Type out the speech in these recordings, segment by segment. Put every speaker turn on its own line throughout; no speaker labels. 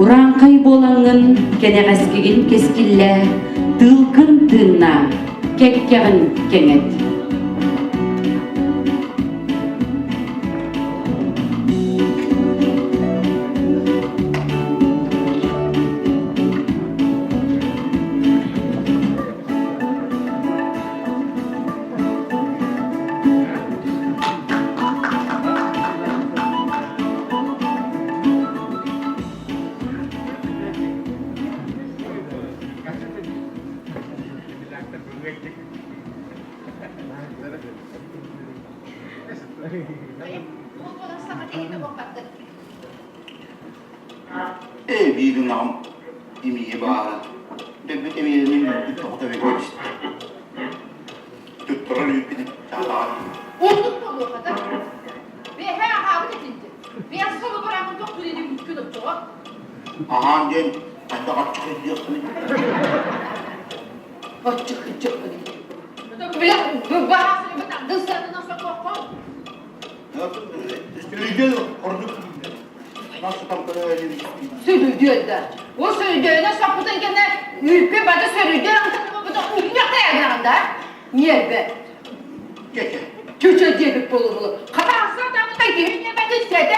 Urankay bolangın keneğeskegin keskille, tılkın tığına, kekkegin kenet.
Evinin nam imiye bağlı. Devlet evinin çok da verilmişti. Tutturan yükünü çağlar.
Olduk mu o kadar? Ve her havlu edildi. Ve solu bırakın doktor edip mümkün oldu.
Aha diyen ben de açık ediyorsun.
Açık. Bir bahasını bir dışarıda nasıl korkun?
Söyleyeceğiz orada. Nasıl tam kadar öyle bir
Söylüyor da. O söylediğine sapıtın gene ülke bana söylüyor. Anladın mı? Bu da ülke ayağında. Niye be?
Geçe.
Köşe diyerek bulu. Kapatsın adamı da gelin ben de istedi.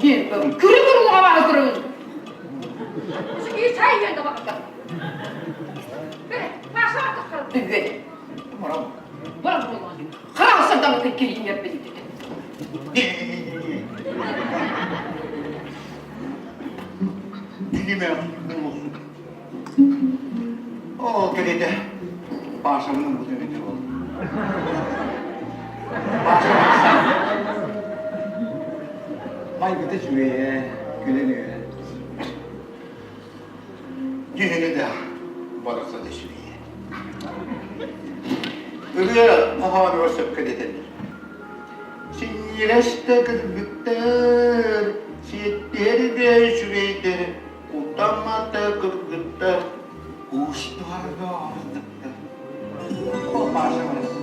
Gel be. Kuru hava kuru. Şu iyi çay yerine bak da. Böyle başa bak. Düğün.
Tamam.
Bana bu. Kapatsın adamı da gelin ben de istedi.
Dilime olsun. O kalede bağışlanmanın bu demektir oldu. Bağışlanmazsan Baygıda şuraya güleniyor. Düğünü de barasa da şuraya. Öyle muhabbet varsa kadedenir. Sinireste kırgıttır, siyetleri de şuraydır, utanmada kırgıttır, uçlarla ağırlıktır. O başlamayız.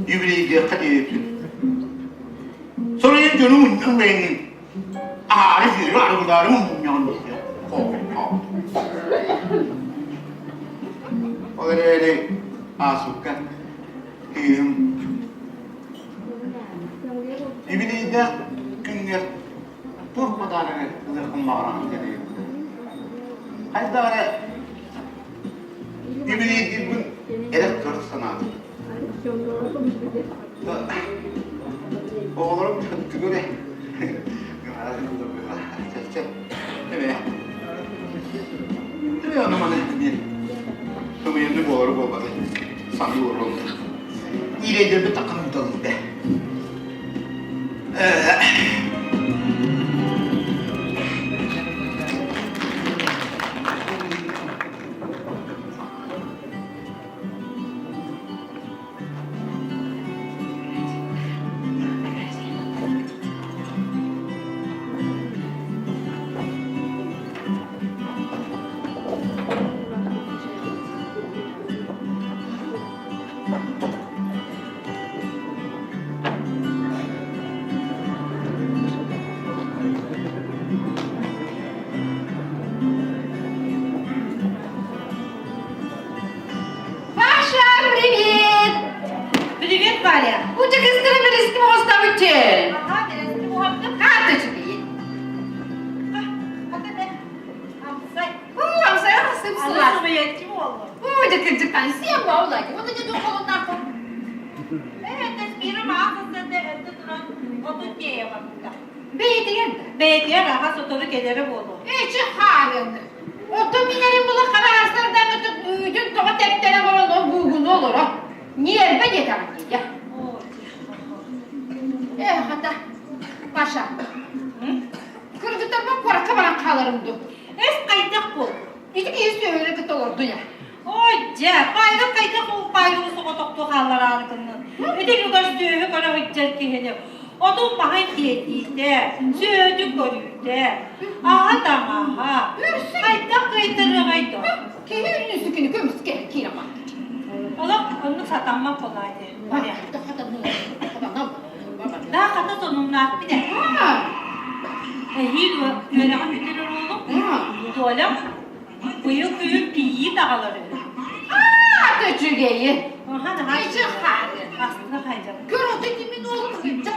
Yübüleyde kadeyetin. Sonra canımın benim. Arif arılarım yandı. Öyle asuka. Yübüleyde günler durmadan zıkkımlarım dedi. Hatta yübüleyde gün elektrik sanatı. Oğlum çok göre. Evet. Evet anlamadı. Kımıyını boğru boğmadı. Sanıyorum. İyice bir takım dalında.
Паша, привет!
Привет, Валя!
Будьте костромелистки оставите!
Ага, neresi bu hafta?
Карточки!
Hadi be. Hamsay.
Вам сразу
Anlaşılma yetki mi oldu?
Будьте кандидат, всем баулаги, вот эти два холоднахта.
Evet, tesbirim ağzında evde duran odun diye var burada.
Beydiyen de.
Belediye rahat otorik ederim oldu.
Hiç halinde. Otomilerin bulu kararlardan ötüp bütün toka teklere var o Google olur o. Niye ben yeterim ya? Hatta Paşa. Kırgıtlarıma koraka bana kalırımdı.
Es kaydak bu.
İki iyisi öyle kötü olurdu ya.
Oca, bayrak kaydak o bayrağı sokotoktu hallar argının. Öte yukarı söğü kara hüccet kihini. Odun bahay diyetiydi, söğüdü görüydü. Aha da aha. Kaydak kaydarı kaydak.
Ki ünlü sükünü kömüs gerekir ama.
Oğlum, onu satanmak kolaydı. Var ya. Daha kata sonumlar bir de. Hiç öyle anlatılır oğlum. Tuvalet, büyük piyi dağları.
Köçügeyi.
Hadi
Hiç hali.
aslında kayacağım.
Kırıldı kimin oğlum gidecek.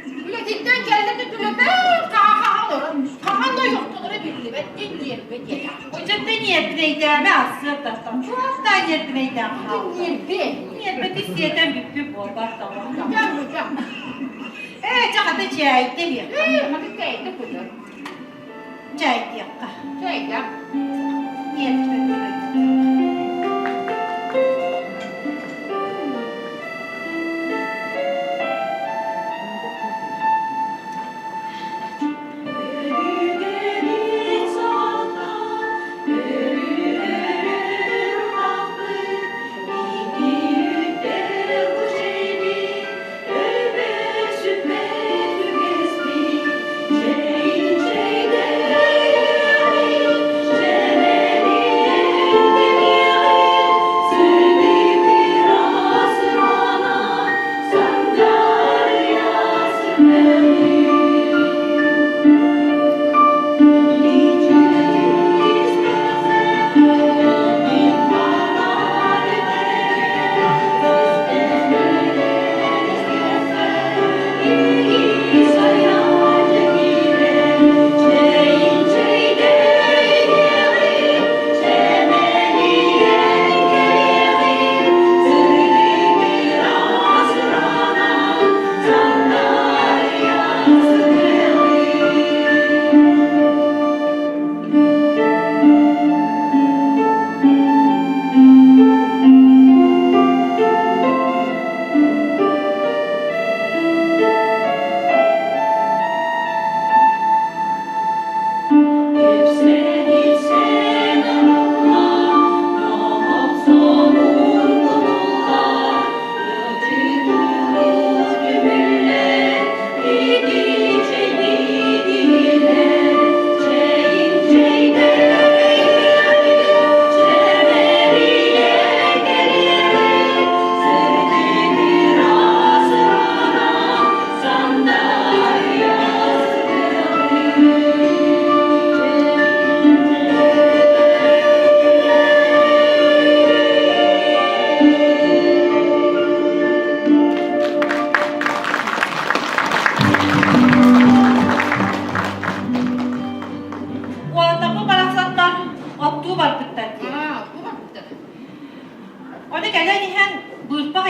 Milletin geldi tülübe kaha olur. Kaha da yoktur birliği. Ben dinleyelim ben diye.
O ciddi niyetliydim aslında. Çok da niyetliydim.
Dinleyelim.
Niyet istiyeden bir bol bak tamam.
Gel hocam.
Evet, çok da çay değil.
Hadi kaydı kuzum.
Çay değil.
Kaydı.
Niyet.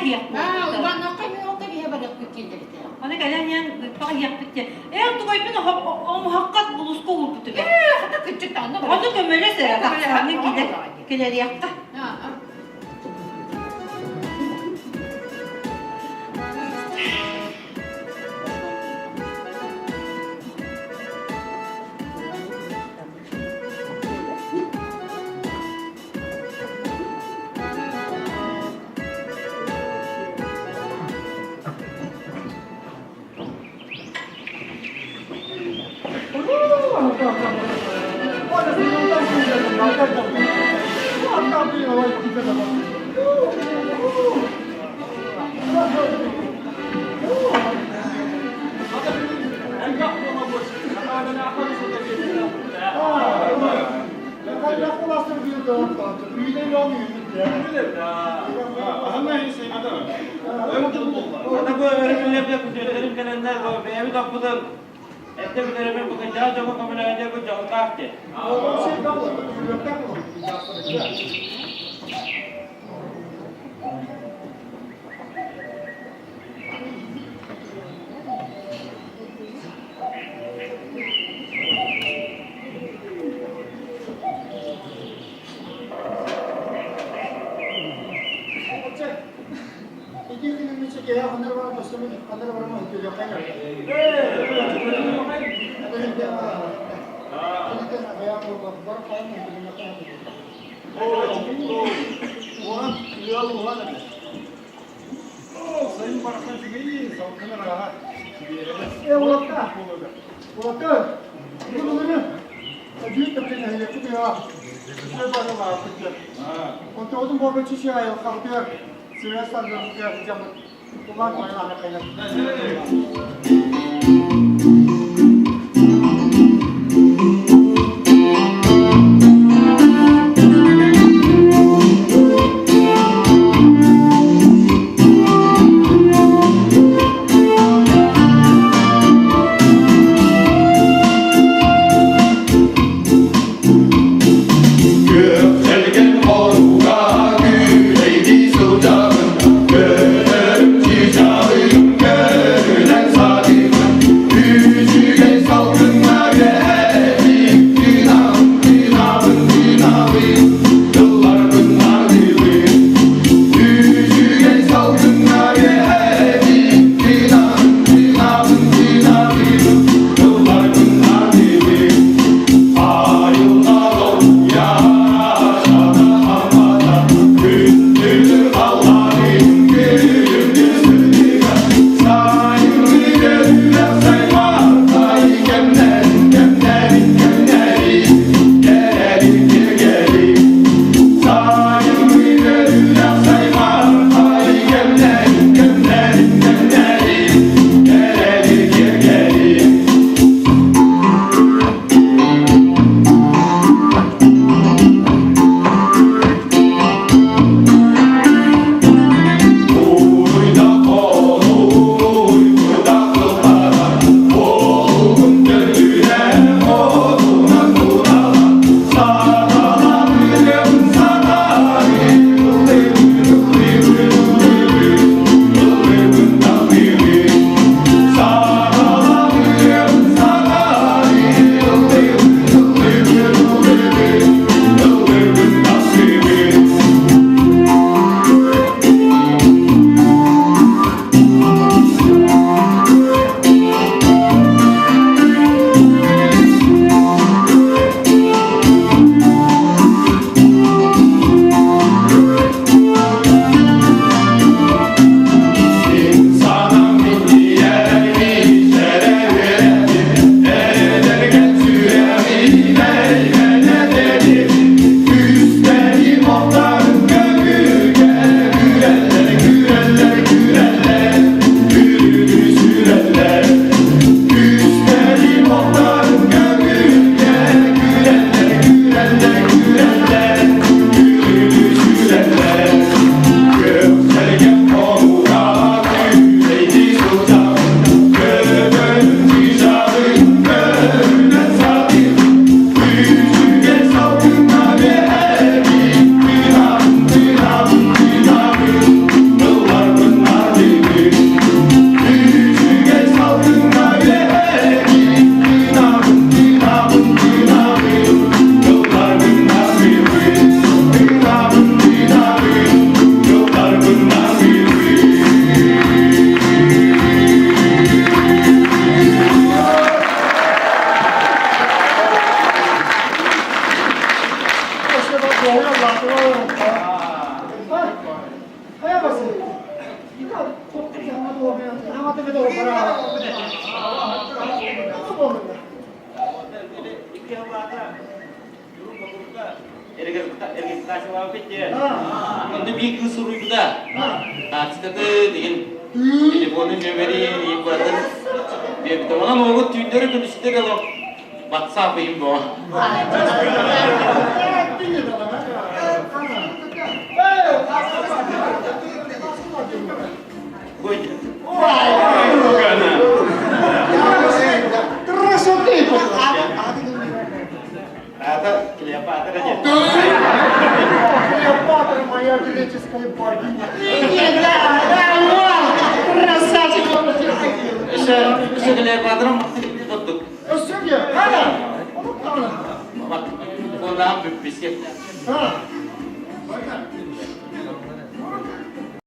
ayak.
Ben nakayım o tabii haber yapıp geldi.
Ana gelen yan ayak bitti. Tu koy bir o muhakkak buluska olup bitti.
Hatta küçük tane var.
Onu gömele sere bak sana gider yakta.
Ada bu öğretmenler de kucaklarım kalanlar bu evi kapıdan ette bir tarafa bakacağız ama kabul edecek bu çok kalktı.
Sayın Bakan Şeker'i salkına rahat. Ulan, bunları büyük de bir ne yapıyor? Ne var var kızlar? Ondan odun baba çişi ayı kalkıyor. Sırasından da camı. Ulan ayağına kaynak.
Gönül çiçeğim, gönül sadık.
kasih wafat ya. Nanti bikin suruh juga. Nah, kita tuh dengan teleponin memberi ibarat. Dia kita mana mau Twitter itu di situ kalau WhatsApp ini bawa.
Terus oke itu.
Ada kelihatan aja.
Клеопатра моя греческая богиня. Красавчик!
Bisa kelihatan tutup.
Что я? Ана?
Mak, kau dah ambil biskuit.
А?